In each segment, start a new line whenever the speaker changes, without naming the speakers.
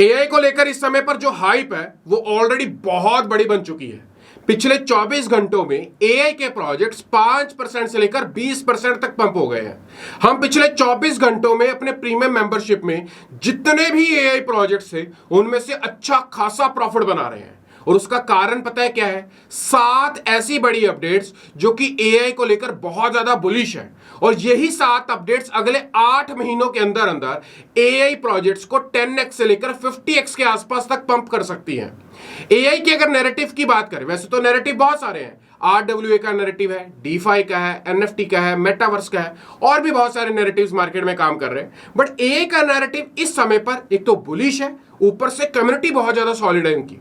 AI को लेकर इस समय पर जो हाइप है वो ऑलरेडी बहुत बड़ी बन चुकी है। पिछले 24 घंटों में एआई के प्रोजेक्ट्स 5% से लेकर 20% तक पंप हो गए हैं। हम पिछले 24 घंटों में अपने प्रीमियम मेंबरशिप में जितने भी एआई प्रोजेक्ट्स थे उनमें से अच्छा खासा प्रॉफिट बना रहे हैं। और उसका कारण पता है क्या है? 7 ऐसी बड़ी अपडेट्स जो कि एआई को लेकर बहुत ज्यादा बुलिश है। और यही 7 अपडेट्स अगले 8 महीनों के अंदर अंदर एआई प्रोजेक्ट्स को 10x से लेकर 50x के आसपास तक पंप कर सकती हैं। एआई के अगर नैरेटिव की बात करें, वैसे तो नैरेटिव बहुत सारे हैं। RWA का नैरेटिव है, DeFi का है, NFT का है, मेटावर्स का है, और भी बहुत सारे नैरेटिव्स मार्केट में काम कर रहे हैं। बट एआई का नैरेटिव इस समय पर एक तो बुलिश है, ऊपर से कम्युनिटी बहुत ज्यादा सॉलिड है इनकी।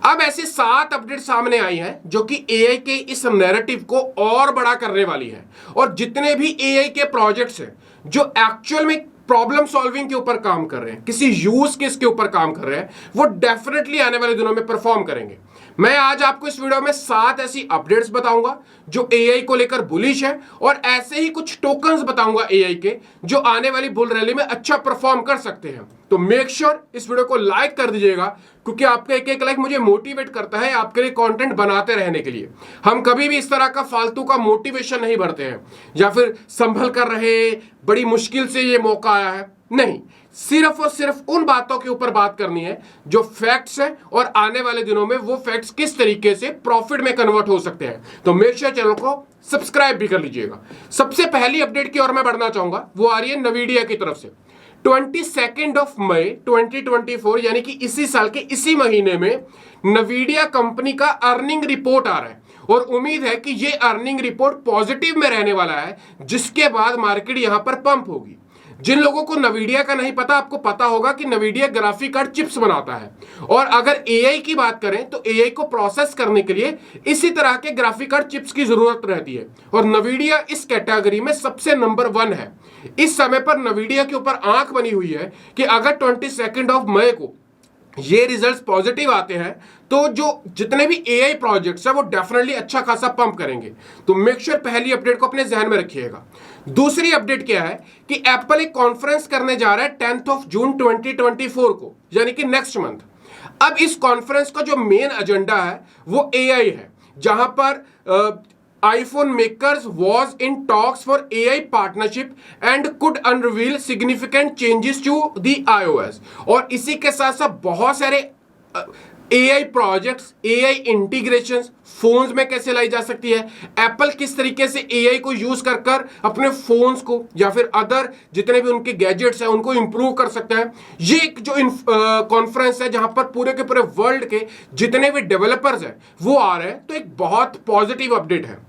अब ऐसे 7 अपडेट सामने आई हैं जो कि एआई के इस नैरेटिव को और बड़ा करने वाली है। और जितने भी एआई के प्रोजेक्ट्स हैं जो एक्चुअल में प्रॉब्लम सॉल्विंग के ऊपर काम कर रहे हैं, किसी यूज केस के ऊपर काम कर रहे हैं, वो डेफिनेटली आने वाले दिनों में परफॉर्म करेंगे। मैं आज आपको इस वीडियो में 7 ऐसी अपडेट्स बताऊंगा जो एआई को लेकर बुलिश है, और ऐसे ही कुछ टोकन्स बताऊंगा एआई के जो आने वाली बुल रैली में अच्छा परफॉर्म कर सकते हैं। तो मेक श्योर इस वीडियो को लाइक कर दीजिएगा, क्योंकि आपका एक एक लाइक मुझे मोटिवेट करता है आपके लिए कंटेंट बनाते रहने के लिए। हम कभी भी इस तरह का फालतू का मोटिवेशन नहीं भरते हैं या फिर संभल कर रहे, बड़ी मुश्किल से ये मौका आया है, नहीं। सिर्फ और सिर्फ उन बातों के ऊपर बात करनी है जो फैक्ट्स हैं, और आने वाले दिनों में वो फैक्ट्स किस तरीके से प्रॉफिट में कन्वर्ट हो सकते हैं। तो मेक श्योर चैनल को सब्सक्राइब भी कर लीजिएगा। सबसे पहली अपडेट की ओर मैं बढ़ना चाहूंगा, वो आ रही है नवीडिया की तरफ से। 22 मई 2024 यानी कि इसी साल के इसी महीने में नवीडिया कंपनी का अर्निंग रिपोर्ट आ रहा है, और उम्मीद है कि ये अर्निंग रिपोर्ट पॉजिटिव में रहने वाला है, जिसके बाद मार्केट यहां पर पंप होगी। जिन लोगों को नवीडिया का नहीं पता, आपको पता होगा कि नवीडिया ग्राफिक कार्ड चिप्स बनाता है। और अगर एआई की बात करें तो एआई को प्रोसेस करने के लिए इसी तरह के ग्राफिक कार्ड चिप्स की जरूरत रहती है, और नवीडिया इस कैटेगरी में सबसे नंबर 1 है। इस समय पर नवीडिया के ऊपर आंख बनी हुई है कि अगर 22 मई को ये रिजल्ट्स पॉजिटिव आते हैं तो जो जितने भी एआई प्रोजेक्ट्स हैं वो डेफिनेटली अच्छा खासा पंप करेंगे। तो मेक श्योर पहली अपडेट को अपने ध्यान में रखिएगा। दूसरी अपडेट क्या है कि एप्पल एक कॉन्फ्रेंस करने जा रहा है 10 जून 2024 को, यानी कि नेक्स्ट मंथ। अब इस कॉन्फ्रेंस का जो मेन एजेंडा है वो एआई है, जहां पर iPhone makers was in talks for AI partnership and could unveil significant changes to the iOS। और इसी के साथ साथ बहुत सारे AI projects, AI integrations phones में कैसे लाई जा सकती है, एप्पल किस तरीके से AI को यूज कर कर अपने फोन्स को या फिर अदर जितने भी उनके गैजेट्स हैं उनको इंप्रूव कर सकता है। ये एक जो कॉन्फ्रेंस है जहां पर पूरे के पूरे वर्ल्ड के जितने भी डेवलपर्स हैं वो आ रहे हैं, तो एक बहुत पॉजिटिव अपडेट है।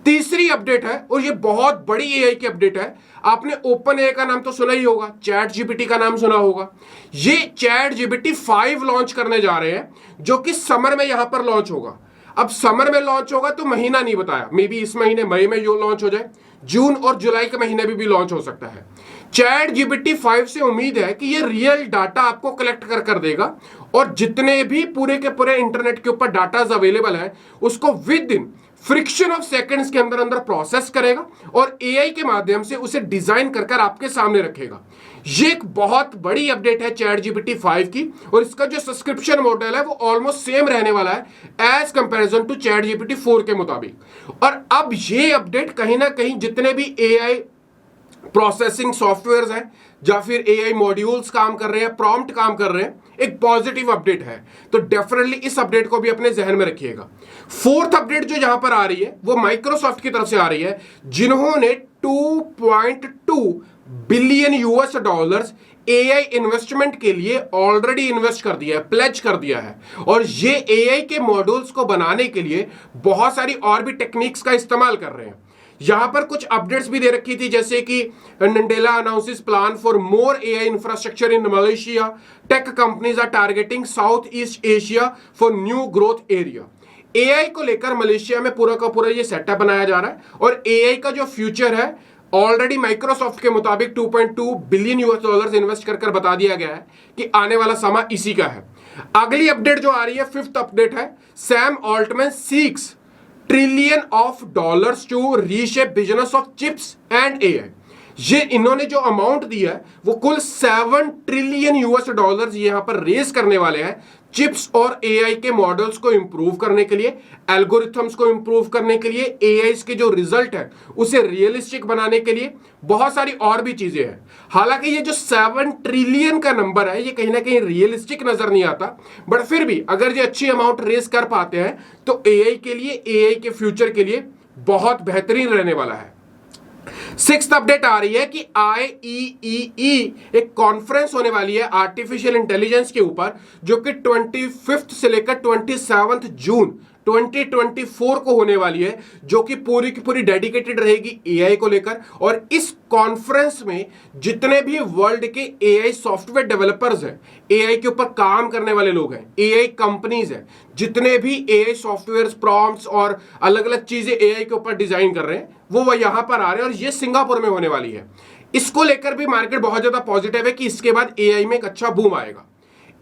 तीसरी अपडेट है, और ये बहुत बड़ी एआई की अपडेट है। आपने ओपन एआई का नाम तो सुना ही होगा, चैट जीपीटी का नाम सुना होगा। ये चैट जीपीटी 5 लॉन्च करने जा रहे हैं, जो कि समर में यहां पर लॉन्च होगा। अब समर में लॉन्च होगा तो महीना नहीं बताया, मे बी इस महीने मई में जो लॉन्च हो जाए, जून और जुलाई के महीने में भी लॉन्च हो सकता है। चैट जीपीटी 5 से उम्मीद है कि ये रियल डाटा आपको कलेक्ट कर देगा, और जितने भी पूरे के पूरे इंटरनेट के ऊपर डाटा अवेलेबल है उसको with in friction of seconds के अंदर अंदर प्रोसेस करेगा और एआई के माध्यम से उसे डिजाइन कर कर आपके सामने रखेगा। ये एक बहुत बड़ी अपडेट है चैट जीपीटी 5 की, और इसका जो सब्सक्रिप्शन मॉडल है वो ऑलमोस्ट सेम रहने वाला है as comparison to ChatGPT 4 के मुताबिक। और अब ये अपडेट कहीं ना कहीं जितने भी एआई प्रोसेसिंग सॉफ्टवेयर्स हैं या फिर एआई मॉड्यूल्स काम कर रहे हैं, प्रॉम्प्ट काम कर रहे हैं, एक पॉजिटिव अपडेट है। तो डेफिनेटली इस अपडेट को भी अपने जहन में रखिएगा। फोर्थ अपडेट जो यहां पर आ रही है वो माइक्रोसॉफ्ट की तरफ से आ रही है, जिन्होंने 2.2 billion US dollars AI investment के लिए ऑलरेडी इन्वेस्ट कर दिया है, प्लेज कर दिया है। और ये एआई के मॉड्यूल्स को बनाने के लिए बहुत सारी और भी टेक्निक्स का इस्तेमाल कर रहे हैं। यहां पर कुछ अपडेट्स भी दे रखी थी, जैसे कि Nadella announces plan for more AI infrastructure in Malaysia, tech companies are targeting South East Asia for new growth area. AI को लेकर मलेशिया में पूरा का पूरा ये सेटअप बनाया जा रहा है, और एआई का जो फ्यूचर है ऑलरेडी माइक्रोसॉफ्ट के मुताबिक 2.2 बिलियन यूएस डॉलर्स इन्वेस्ट कर बता दिया गया है कि आने वाला समय इसी का है। अगली अपडेट जो आ रही है, फिफ्थ अपडेट है, Sam Altman seeks $1 trillion to reshape business of chips and AI। ये इन्होंने जो अमाउंट दिया है वो कुल 7 ट्रिलियन यूएस डॉलर्स यहां पर रेज करने वाले हैं चिप्स और एआई के मॉडल्स को इंप्रूव करने के लिए, एल्गोरिथम्स को इंप्रूव करने के लिए, एआई के जो रिजल्ट है उसे रियलिस्टिक बनाने के लिए, बहुत सारी और भी चीजें हैं। हालांकि ये जो 7 ट्रिलियन का नंबर है ये कहीं ना कहीं रियलिस्टिक नजर नहीं आता, बट फिर भी अगर ये अच्छी अमाउंट रेज कर पाते हैं तो एआई के लिए, एआई के फ्यूचर के लिए बहुत बेहतरीन रहने वाला है। 6th अपडेट आ रही है कि IEEE एक कॉन्फ्रेंस होने वाली है आर्टिफिशियल इंटेलिजेंस के ऊपर, जो कि 25 से लेकर 27 जून 2024 को होने वाली है, जो कि पूरी की पूरी डेडिकेटेड रहेगी एआई को लेकर। और इस कॉन्फ्रेंस में जितने भी वर्ल्ड के एआई सॉफ्टवेयर डेवलपर्स हैं, एआई के ऊपर काम करने वाले लोग हैं, एआई कंपनीज हैं, जितने भी एआई सॉफ्टवेयर प्रॉम्प्ट्स और अलग अलग चीजें एआई के ऊपर डिजाइन कर रहे हैं वो यहां पर आ रहे हैं, और ये सिंगापुर में होने वाली है। इसको लेकर भी मार्केट बहुत ज्यादा पॉजिटिव है कि इसके बाद एआई में एक अच्छा बूम आएगा।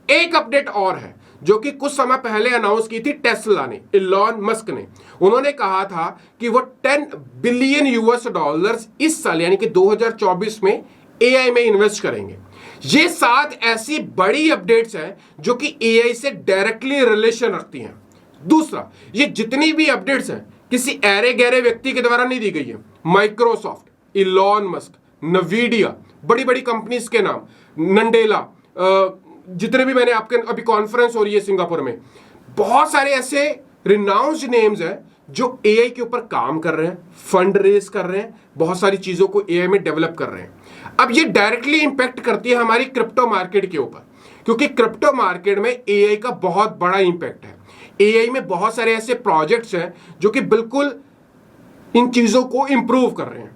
एक अपडेट और है जो कि कुछ समय पहले अनाउंस की थी टेस्ला ने, इलॉन मस्क ने। उन्होंने कहा था कि वो 10 बिलियन यूएस डॉलर्स इस साल यानी कि 2024 में एआई में इन्वेस्ट करेंगे। ये 7 ऐसी बड़ी अपडेट्स हैं जो कि एआई से डायरेक्टली रिलेशन रखती हैं। दूसरा, ये जितनी भी अपडेट्स हैं किसी ऐरे गहरे व्यक्ति के द्वारा नहीं दी गई है। माइक्रोसॉफ्ट, इलॉन मस्क, नवीडिया, बड़ी बड़ी कंपनीज के नाम, नंडेला, जितने भी मैंने आपके अभी कॉन्फ्रेंस हो रही है सिंगापुर में, बहुत सारे ऐसे रिनाउंस्ड नेम्स हैं जो एआई के ऊपर काम कर रहे हैं, फंड रेज कर रहे हैं, बहुत सारी चीजों को एआई में डेवलप कर रहे हैं। अब ये डायरेक्टली इंपैक्ट करती है हमारी क्रिप्टो मार्केट के ऊपर, क्योंकि क्रिप्टो मार्केट में एआई का बहुत बड़ा इंपैक्ट है। एआई में बहुत सारे ऐसे प्रोजेक्ट्स हैं जो कि बिल्कुल इन चीजों को इंप्रूव कर रहे हैं।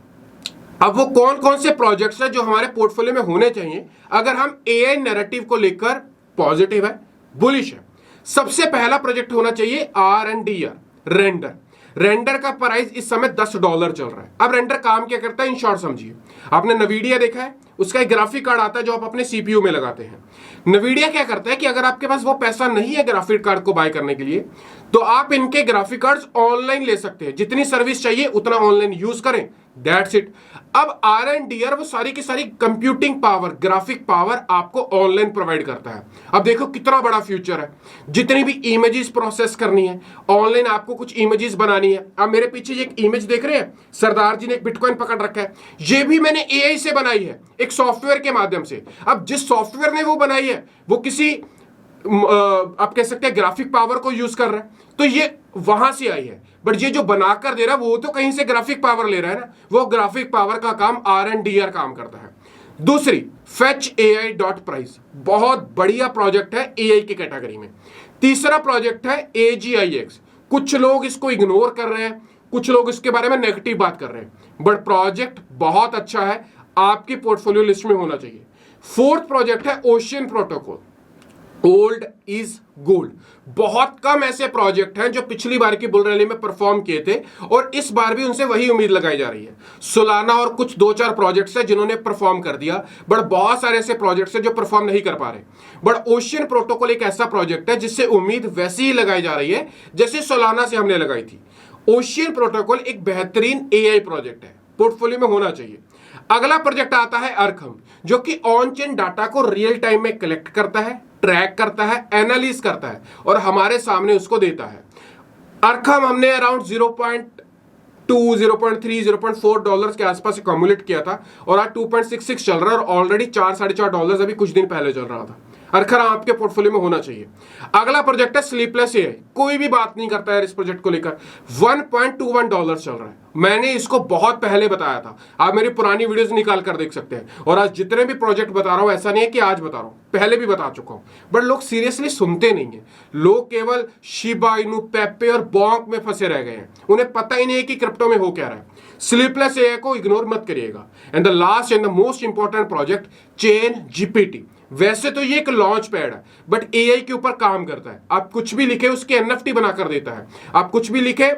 अब वो कौन कौन से प्रोजेक्ट्स हैं जो हमारे पोर्टफोलियो में होने चाहिए अगर हम एआई नैरेटिव को लेकर पॉजिटिव है, बुलिश है। सबसे पहला प्रोजेक्ट होना चाहिए RNDR, रेंडर। रेंडर का प्राइस इस समय $10 चल रहा है। अब रेंडर काम क्या करता है, इन शॉर्ट समझिए। आपने नवीडिया देखा है, उसका एक ग्राफिक कार्ड आता है जो आप अपने सीपीयू में लगाते हैं। नवीडिया क्या करता है कि अगर आपके पास वो पैसा नहीं है ग्राफिक कार्ड को बाय करने के लिए, तो आप इनके ग्राफिक कार्ड्स ऑनलाइन ले सकते हैं। जितनी सर्विस चाहिए उतना ऑनलाइन यूज करें, दैट्स इट। अब RNDR वो सारी की सारी कंप्यूटिंग पावर, ग्राफिक पावर आपको ऑनलाइन प्रोवाइड करता है। अब देखो कितना बड़ा फ्यूचर है। जितनी भी इमेजेस प्रोसेस करनी है ऑनलाइन, आपको कुछ इमेजेस बनानी है। अब मेरे पीछे एक इमेज देख रहे हैं, सरदार जी ने एक बिटकॉइन पकड़ रखा है, ये भी मैंने एआई से बनाई है, एक सॉफ्टवेयर के माध्यम से। अब जिस सॉफ्टवेयर ने वो बनाई है वो किसी आप कह सकते हैं ग्राफिक पावर को यूज कर रहा है, तो ये वहां से आई है। बट ये जो बनाकर दे रहा है वो तो कहीं से ग्राफिक पावर ले रहा है ना, वो ग्राफिक पावर का काम RNDR काम करता है। दूसरी, fetchai.price, बहुत बढ़िया प्रोजेक्ट है एआई की कैटेगरी में। तीसरा प्रोजेक्ट है AGIX। कुछ लोग इसको इग्नोर कर रहे हैं, कुछ लोग इसके बारे में नेगेटिव बात कर रहे हैं, बट प्रोजेक्ट बहुत अच्छा है, आपकी पोर्टफोलियो लिस्ट में होना चाहिए। फोर्थ प्रोजेक्ट है ocean protocol, old is gold. बहुत कम ऐसे प्रोजेक्ट हैं जो पिछली बार की बुल रैली में परफॉर्म किए थे और इस बार भी उनसे वही उम्मीद लगाई जा रही है। सोलाना और कुछ 2-4 प्रोजेक्ट्स हैं जिन्होंने परफॉर्म कर दिया, बट बहुत सारे ऐसे प्रोजेक्ट्स हैं जो परफॉर्म नहीं कर पा रहे। बट ओशियन प्रोटोकॉल एक ऐसा प्रोजेक्ट है जिससे उम्मीद वैसी ही लगाई जा रही है जैसे सोलाना से हमने लगाई थी। ओशियन प्रोटोकॉल एक बेहतरीन एआई प्रोजेक्ट है, पोर्टफोलियो में होना चाहिए। अगला प्रोजेक्ट आता है अरखम, जो कि ऑन चेन डाटा को रियल टाइम में कलेक्ट करता है, ट्रैक करता है, एनालिस करता है और हमारे सामने उसको देता है। अरखम हमने अराउंड 0.2, 0.3, $0.4 के आसपास अकोमुलेट किया था और आज 2.66 चल रहा है और ऑलरेडी $4-4.5 अभी कुछ दिन पहले चल रहा था। अरखम आपके पोर्टफोलियो में होना चाहिए। अगला प्रोजेक्ट है स्लीपलेस एआई। कोई भी बात नहीं करता है इस प्रोजेक्ट को लेकर, $1.21 चल रहा है। मैंने इसको बहुत पहले बताया था, आप मेरी पुरानी वीडियोस निकाल कर देख सकते हैं। और आज जितने भी प्रोजेक्ट बता रहा हूं, ऐसा नहीं है कि आज बता रहा हूं, पहले भी बता चुका हूं, बट लोग सीरियसली सुनते नहीं है। लोग केवल शिबा इनू, पेप्पे और बॉन्क में फंसे रह गए हैं, उन्हें पता ही नहीं है कि क्रिप्टो में हो क्या रहा है। स्लीपलेस एआई को इग्नोर मत करिएगा। And the last and the most important project, chain GPT. वैसे तो ये एक लॉन्च पैड है, बट एआई के ऊपर काम करता है। आप कुछ भी लिखे उसके एनएफटी बनाकर देता है, आप कुछ भी लिखे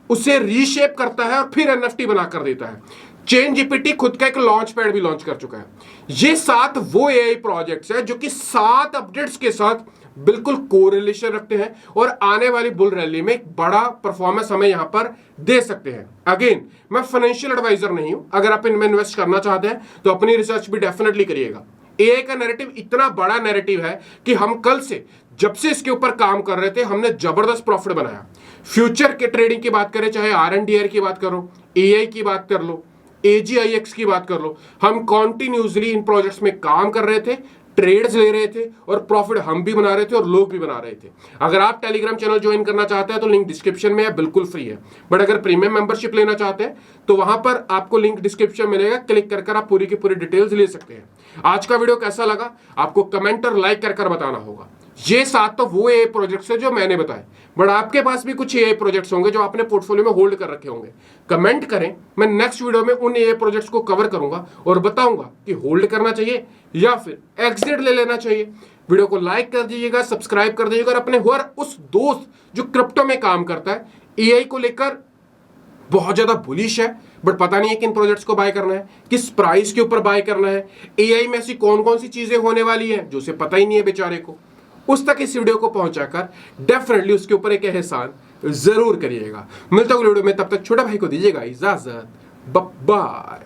उसे रीशेप करता है और फिर एनएफटी बनाकर देता है। चेन जीपीटी खुद का एक लॉन्च पैड भी लॉन्च कर चुका है। ये 7 वो एआई प्रोजेक्ट्स हैं जो कि 7 अपडेट्स के साथ बिल्कुल कोरिलेशन रखते हैं और आने वाली बुल रैली में एक बड़ा परफॉर्मेंस हमें यहां पर दे सकते हैं। अगेन, मैं फाइनेंशियल एडवाइजर नहीं हूं, अगर आप इनमें इन्वेस्ट करना चाहते हैं तो अपनी रिसर्च भी डेफिनेटली करिएगा। एआई का नैरेटिव इतना बड़ा नैरेटिव है कि हम कल से जब से इसके ऊपर काम कर रहे थे हमने जबरदस्त प्रॉफिट बनाया। फ्यूचर के ट्रेडिंग की बात करें, चाहे आरएनडीआर की बात करो, एआई की बात कर लो, एजीआईएक्स की बात कर लो, हम कॉन्टिन्यूसली इन प्रोजेक्ट्स में काम कर रहे थे, ट्रेड्स ले रहे थे और प्रॉफिट हम भी बना रहे थे और लोग भी बना रहे थे। अगर आप टेलीग्राम चैनल ज्वाइन करना चाहते हैं तो लिंक डिस्क्रिप्शन में है, बिल्कुल फ्री है। बट अगर प्रीमियम मेंबरशिप लेना चाहते हैं तो वहां पर आपको लिंक डिस्क्रिप्शन मिलेगा, क्लिक कर आप पूरी की पूरी डिटेल्स ले सकते हैं। आज का वीडियो कैसा लगा आपको कमेंट और लाइक कर बताना होगा। ये 7 तो वो एआई प्रोजेक्ट्स है जो मैंने बताए, बट आपके पास भी कुछ एआई प्रोजेक्ट्स होंगे जो आपने पोर्टफोलियो में होल्ड कर रखे होंगे। कमेंट करें, मैं नेक्स्ट वीडियो में उन एआई प्रोजेक्ट्स को कवर करूंगा और बताऊंगा कि होल्ड करना चाहिए या फिर एग्जिट ले लेना चाहिए। वीडियो को लाइक कर दीजिएगा, सब्सक्राइब कर दीजिएगा और अपने हर उस दोस्त जो क्रिप्टो में काम करता है, एआई को लेकर बहुत ज्यादा बुलिश है बट पता नहीं है किन प्रोजेक्ट्स को बाय करना है, किस प्राइस के ऊपर बाय करना है, एआई में ऐसी कौन कौन सी चीजें होने वाली हैं जो उसे पता ही नहीं है बेचारे को, उस तक इस वीडियो को पहुंचाकर डेफिनेटली उसके ऊपर एक एहसान जरूर करिएगा। मिलता हूं वीडियो में, तब तक छोटा भाई को दीजिएगा इजाजत। बाय।